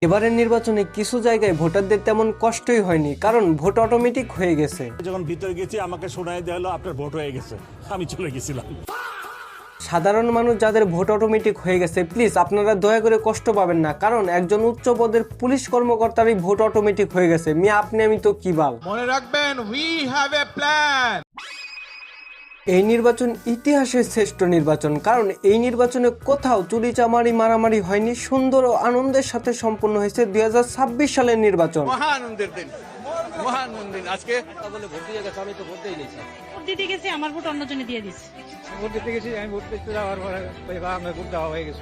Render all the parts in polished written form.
এবারের নির্বাচনে কিছু জায়গায় ভোটারদের তেমন কষ্টই হয়নি, কারণ ভোট অটোমেটিক হয়ে গেছে। যখন ভিতরে গেছি আমাকে শোনায় দেওয়া হলো আপনার ভোট হয়ে গেছে, আমি চলে গেছিলাম। সাধারণ মানুষ যাদের ভোট অটোমেটিক হয়ে গেছে, প্লিজ আপনারা দয়া করে কষ্ট পাবেন না, কারণ একজন উচ্চ পদের পুলিশ কর্মকর্তারই ভোট অটোমেটিক হয়ে গেছে। মিয়া আপনি আমি তো কি বাল। মনে রাখবেন, উই হ্যাভ এ প্ল্যান। এই নির্বাচন ইতিহাসের শ্রেষ্ঠ নির্বাচন, কারণ এই নির্বাচনে কোথাও চুরি চামারি মারামারি হয়নি, সুন্দর ও আনন্দের সাথে সম্পন্ন হয়েছে 2026 সালের নির্বাচন। মহানন্দের দিন, মহানন্দিন। আজকে বলে ভোট দিয়ে গেছে, আমি তো ভোট দিয়ে নিয়েছি। ভোট দিতে গেছি, আমার ভোট অন্যজনে দিয়ে দিচ্ছে। ভোট দিতে গেছি, আমি ভোট দিতে যাওয়ার পরে আমার ভোট দেওয়া হয়ে গেছে,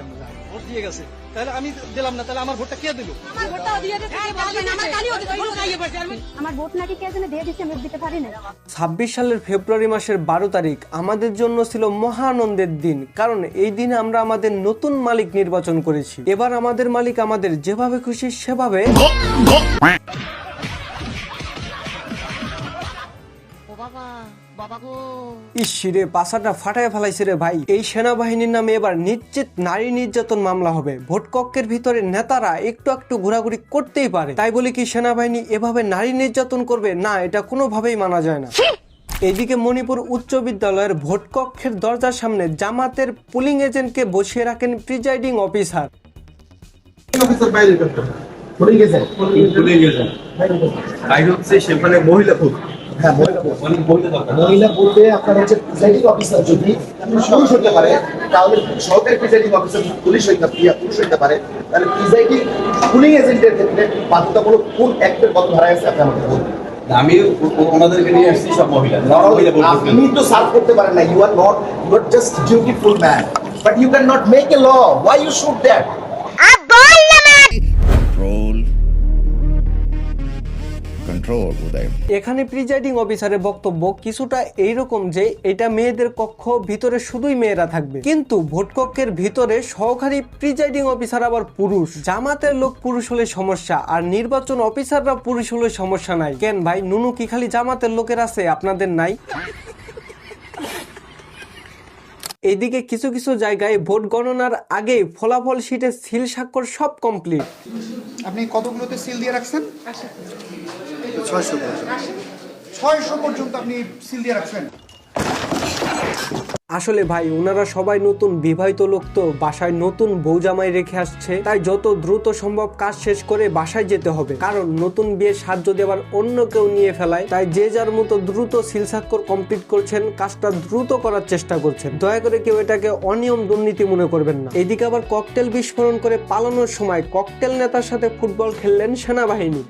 ভোট দিয়ে গেছে। তাহলে আমি দিলাম না, তাহলে আমার ভোটটা কে দিল? আমার ভোটটাও দিয়ে দিচ্ছে, আমার কালিও দিচ্ছে, কোনো খাইয়ে পারছে আমি। আমার ভোট নাকি কে যেন দিয়ে দিচ্ছে, আমি দিতে পারি না। 26 সালের ফেব্রুয়ারি মাসের 12 তারিখ আমাদের জন্য ছিল মহানন্দের দিন, কারণ এই দিনে আমরা আমাদের নতুন মালিক নির্বাচন করেছি। এবার আমাদের মালিক আমাদের যেভাবে খুশি সেভাবে ইসিরে পাছাটা ফাটায় ফেলাইছে রে ভাই। এই সেনাবাহিনীর নামে এবার নিশ্চিত নারী নির্যাতন মামলা হবে। ভোট কক্ষের ভিতরে নেতারা একটু একটু ঘোরাঘুরি করতেই পারে, তাই বলে কি সেনাবাহিনী এভাবে নারী নির্যাতন করবে? না, এটা কোনোভাবেই মানা যায় না। এদিকে মণিপুর উচ্চ বিদ্যালয়ের ভোট কক্ষের দরজার সামনে জামাতের পুলিং এজেন্টকে বসিয়ে রাখেন প্রিজাইডিং অফিসার। মহিলা বলতে আপনার হচ্ছে প্রিজাইডিং অফিসার যদি পুরুষ হতে পারে, তাহলে সরকারি প্রিজাইডিং অফিসার পুলিশ হইতে পারে, তাহলে প্রিজাইডিং পুলিং এজেন্টের ক্ষেত্রে বাধ্যতামূলক কোন অ্যাক্টের কত ধারা আছে আপনি আমাকে বলুন। আমি ওনাদেরকে নিয়ে আসছি সব মহিলা। আপনি তো সার্ভ করতে পারেন না, you are just dutiful man, but you can not make a law. Why you should that? এখানে প্রিজাইডিং অফিসারের বক্তব্য কিছুটা এইরকম যে এটা মেয়েদের কক্ষ, ভিতরে শুধুই মেয়েরা থাকবে, কিন্তু ভোট কক্ষের ভিতরে সহকারী প্রিজাইডিং অফিসার আবার পুরুষ। জামাতের লোক পুরুষ হলে সমস্যা, আর নির্বাচন অফিসাররা পুরুষ হলে সমস্যা নাই কেন ভাই? নুনু কি খালি জামাতের লোকের আছে, আপনাদের নাই? এদিকে কিছু কিছু জায়গায় ভোট গণনার আগে ফলাফল শিটে সিল স্বাক্ষর সব কমপ্লিট। আপনি কতগুলোতে সিল দিয়ে রাখছেন? 600 পর্যন্ত আপনি সিল দিয়ে রাখছেন। আসলে ভাই ওনারা সবাই নতুন বিবাহিত লোক, তো বাসায় নতুন বউ জামাই রেখে আসছে, তাই যত দ্রুত সম্ভব কাজ শেষ করে বাসায় যেতে হবে, কারণ নতুন বিয়ের স্বাদ যদি আবার অন্য কেউ নিয়ে ফেলায়। তাই যে যার মতো দ্রুত সিল স্বাক্ষর কমপ্লিট করছেন, কাজটা দ্রুত করার চেষ্টা করছেন। দয়া করে কেউ এটাকে অনিয়ম দুর্নীতি মনে করবেন না। এদিকে আবার ককটেল বিস্ফোরণ করে পালানোর সময় ককটেল নেতার সাথে ফুটবল খেললেন সেনাবাহিনী।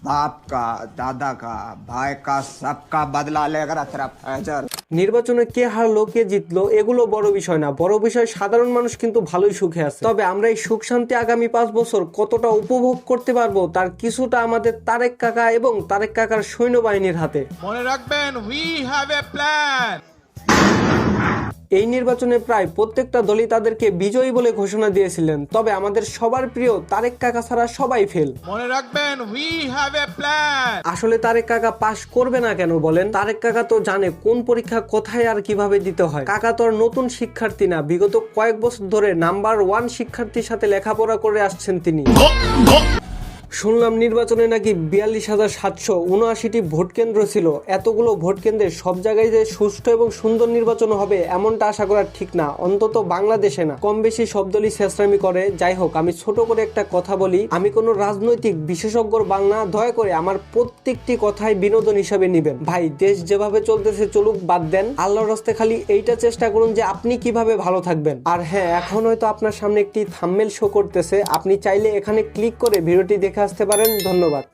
बाप का, दादा का, भाई का, सबका बदला लेकर अतरफ हैजर। নির্বাচনে কে হারলো কে জিতলো এগুলো বড় বিষয় না, বড় বিষয় সাধারণ মানুষ কিন্তু ভালোই সুখে আছে। তবে আমরা এই সুখ শান্তি আগামী 5 বছর কতটা উপভোগ করতে পারবো তার কিছুটা আমাদের তারেক কাকা এবং তারেক কাকার সৈন্যবাহিনীর হাতে। মনে রাখবেন, উই হ্যাভ এ প্ল্যান। এই নির্বাচনে প্রায় প্রত্যেকটা দলই তাদেরকে বিজয়ী বলে ঘোষণা দিয়েছিলেন, তবে আমাদের সবার প্রিয় তারেক কাকা ছাড়া সবাই ফেল। মনে রাখবেন, উই হ্যাভ এ প্ল্যান। আসলে তারেক কাকা পাশ করবে না কেন বলেন? তারেক কাকা তো জানে কোন পরীক্ষা কোথায় আর কিভাবে দিতে হয়। কাকা তো আর নতুন শিক্ষার্থী না, বিগত কয়েক বছর ধরে নাম্বার 1 শিক্ষার্থীর সাথে লেখাপড়া করে আসছেন তিনি। শুনলাম নির্বাচনে নাকি 42,779টি ভোট কেন্দ্র ছিল। এতগুলো ভোট কেন্দ্রে সব জায়গায় যে সুষ্ঠু এবং সুন্দর নির্বাচন হবে এমনটা আশা করা ঠিক না, অন্তত বাংলাদেশে না। কম বেশি সব দলই শেষরামি করে। যাই হোক, আমি ছোট করে একটা কথা বলি, আমি কোনো রাজনৈতিক বিশেষজ্ঞর বাংলা, দয়া করে আমার প্রত্যেকটি কথাই বিনোদন হিসাবে নিবেন। ভাই দেশ যেভাবে চলতেছে চলুক, বাদ দেন। আল্লাহর রাস্তায় খালি এইটা চেষ্টা করুন যে আপনি কিভাবে ভালো থাকবেন। আর হ্যাঁ, এখন হয়তো আপনার সামনে একটি থাম্বনেল শো করতেছে, আপনি চাইলে এখানে ক্লিক করে ভিডিওটি দেখে আসতে পারেন। ধন্যবাদ।